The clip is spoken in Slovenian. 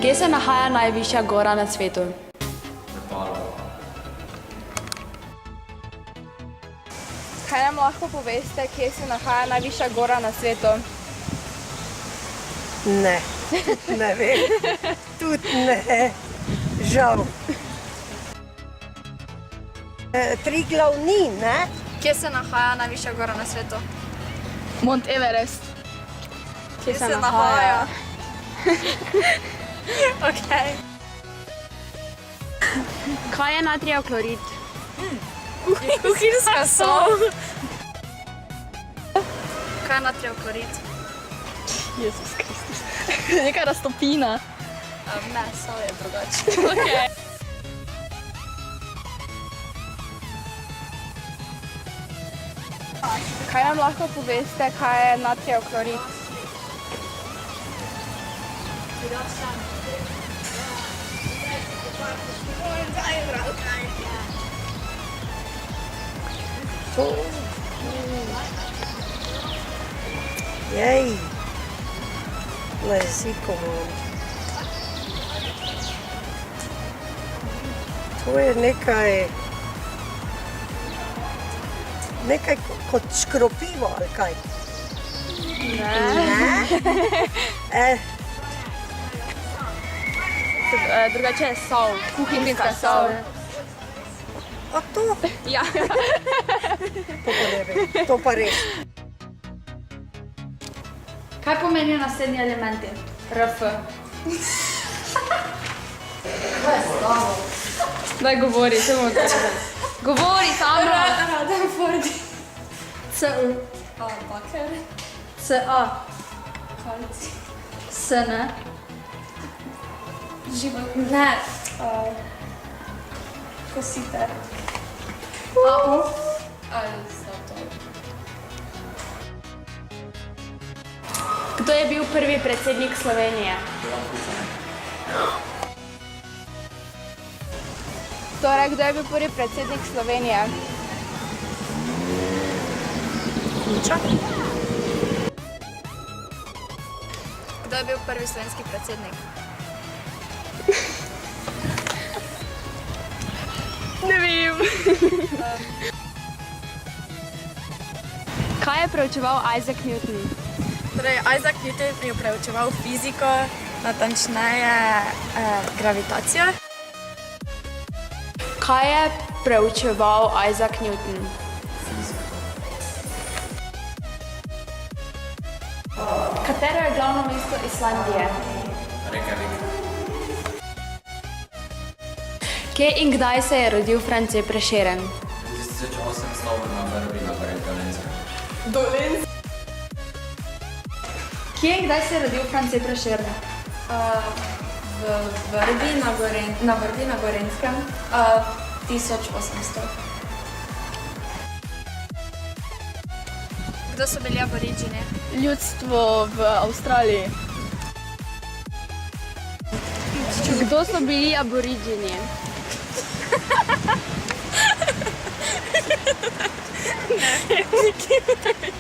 Kje se nahaja najvišja gora na svetu? Kaj nam lahko poveste, kje se nahaja najvišja gora na svetu? Ne, ne vem. Tudi ne, žal. Triglav ni, ne? Kje se nahaja najvišja gora na svetu? Mont Everest. Kje se nahaja? Okay. Kaj je natrijev klorid? Kuhinjska sol. Kaj je natrijev klorid? Jezus Kristus. Neka raztopina. Ne, sol je drugače. Okay. Kaj nam lahko poveste, kaj je natrijev klorid? Jej, na jeziku imam. To je nekaj kot škropivo, ali kaj? Ne. Drugače je sol, kuhinjska sol. A to? Ja. To pa ne vem, to pa res. Kaj pomenijo naslednji elementi? RF. Daj govori, se bomo tega. Govori sama! Rutherford. CU. Baker. CA. Kalci. SN. Ne. Kositer. AU. Kdo je bil prvi predsednik Slovenije? Torej, kdo je bil prvi predsednik Slovenije? Kuča? Kdo je bil prvi slovenski predsednik? Ne vem. Kaj je preučeval Isaac Newton? Torej, Isaac Newton je preučeval fiziko, natančneje gravitacijo. Kaj je preučeval Isaac Newton? Katero je glavno mesto Islandije? Kje in kdaj se je rodil France Prešeren? 1800 na Vrbi na Gorenjskem. Dolenc. Kje in kdaj se je rodil France Prešeren? V Vrbi na Gorenjskem. 1800. Kdo so bili aboriđini? Ljudstvo v Avstraliji. Kdo so bili aboriđini? Ne, nikjer ne vem.